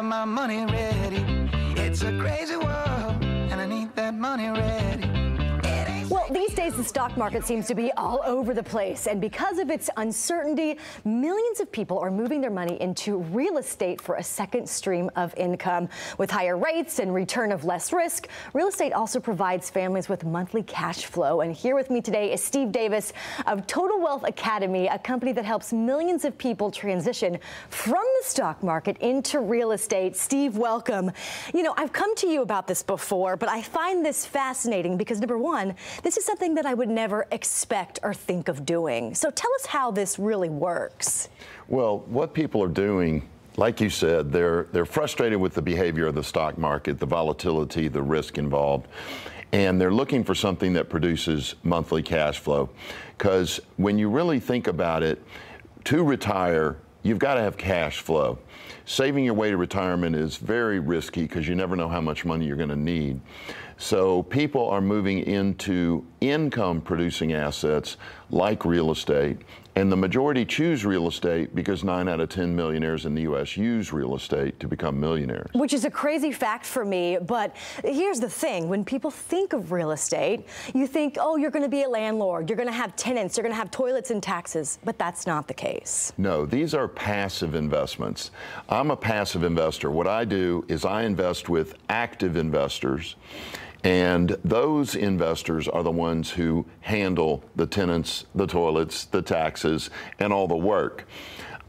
my money ready. It's a crazy world, and I need that money ready. Well, these days the stock market seems to be all over the place, and because of its uncertainty, millions of people are moving their money into real estate for a second stream of income. With higher rates and return of less risk, real estate also provides families with monthly cash flow. And here with me today is Steve Davis of Total Wealth Academy, a company that helps millions of people transition from the stock market into real estate. Steve, welcome. You know, I've come to you about this before, but I find this fascinating because, number one, this is something that I would never expect or think of doing. So tell us how this really works. Well, what people are doing, like you said, they're frustrated with the behavior of the stock market, the volatility, the risk involved, and they're looking for something that produces monthly cash flow. Because when you really think about it, to retire, you've got to have cash flow. Saving your way to retirement is very risky because you never know how much money you're going to need. So people are moving into income-producing assets like real estate, and the majority choose real estate because 9 out of 10 millionaires in the U.S. use real estate to become millionaires. Which is a crazy fact for me, but here's the thing. When people think of real estate, you think, oh, you're going to be a landlord, you're going to have tenants, you're going to have toilets and taxes, but that's not the case. No, these are passive investments. I'm a passive investor. What I do is I invest with active investors, and those investors are the ones who handle the tenants, the toilets, the taxes, and all the work.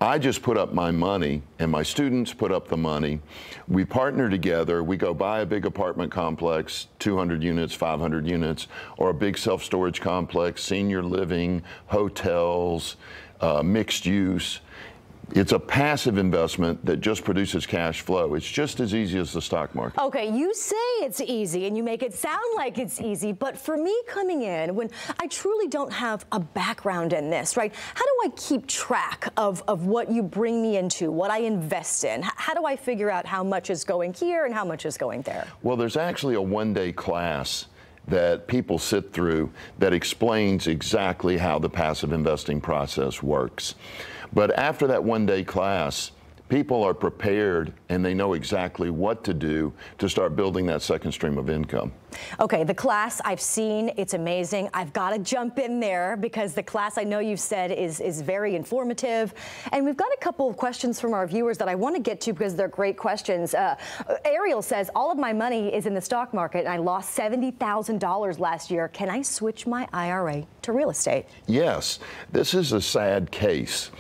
I just put up my money, and my students put up the money. We partner together. We go buy a big apartment complex, 200 units, 500 units, or a big self-storage complex, senior living, hotels, mixed use. It's a passive investment that just produces cash flow. It's just as easy as the stock market. Okay, you say it's easy and you make it sound like it's easy, but for me coming in, when I truly don't have a background in this, right? How do I keep track of what you bring me into, what I invest in? How do I figure out how much is going here and how much is going there? Well, there's actually a one-day class that people sit through that explains exactly how the passive investing process works. But after that one-day class, people are prepared and they know exactly what to do to start building that second stream of income. Okay, the class I've seen, it's amazing. I've got to jump in there because the class I know you've said is very informative. And we've got a couple of questions from our viewers that I want to get to because they're great questions. Ariel says, all of my money is in the stock market and I lost $70,000 last year. Can I switch my IRA to real estate? Yes, this is a sad case.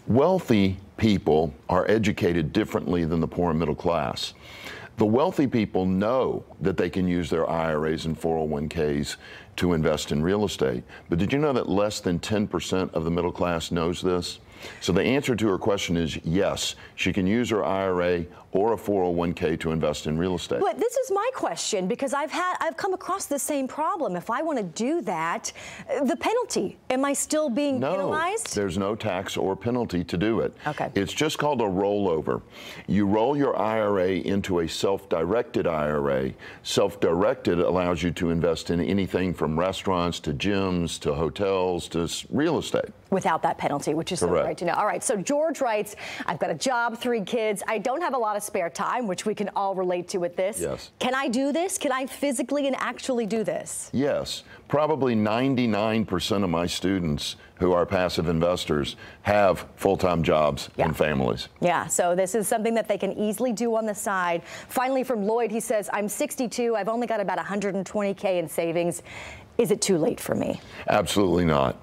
Wealthy people are educated differently than the poor and middle class. The wealthy people know that they can use their IRAs and 401ks to invest in real estate. But did you know that less than 10% of the middle class knows this? So the answer to her question is yes, she can use her IRA or a 401k to invest in real estate. But this is my question because I've come across the same problem. If I want to do that, the penalty, am I still being penalized? No, there's no tax or penalty to do it. Okay. It's just called a rollover. You roll your IRA into a self-directed IRA. Self-directed allows you to invest in anything from restaurants to gyms to hotels to real estate. Without that penalty, which is so great to know. All right, so George writes, I've got a job, 3 kids. I don't have a lot of spare time, which we can all relate to with this. Yes. Can I do this? Can I physically and actually do this? Yes. Probably 99% of my students who are passive investors have full-time jobs and families. Yeah, so this is something that they can easily do on the side. Finally, from Lloyd, he says, I'm 62. I've only got about $120K in savings. Is it too late for me? Absolutely not.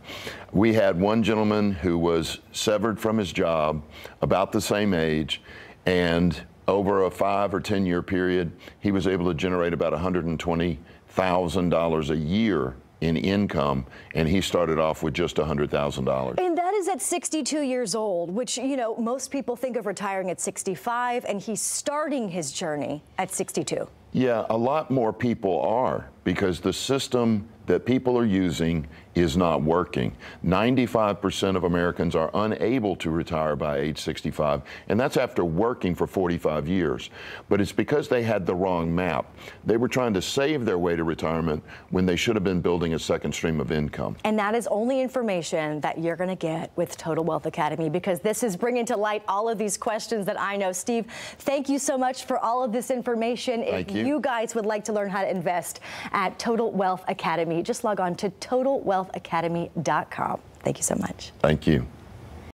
We had one gentleman who was severed from his job about the same age, and over a 5 or 10 year period, he was able to generate about $120,000 a year in income, and he started off with just $100,000. And that is at 62 years old, which, you know, most people think of retiring at 65, and he's starting his journey at 62. Yeah, a lot more people are, because the system that people are using is not working. 95% of Americans are unable to retire by age 65, and that's after working for 45 years. But it's because they had the wrong map. They were trying to save their way to retirement when they should have been building a second stream of income. And that is only information that you're going to get with Total Wealth Academy, because this is bringing to light all of these questions that I know. Steve, thank you so much for all of this information. Thank you. If you guys would like to learn how to invest at Total Wealth Academy, just log on to TotalWealthAcademy.com. Thank you so much. Thank you.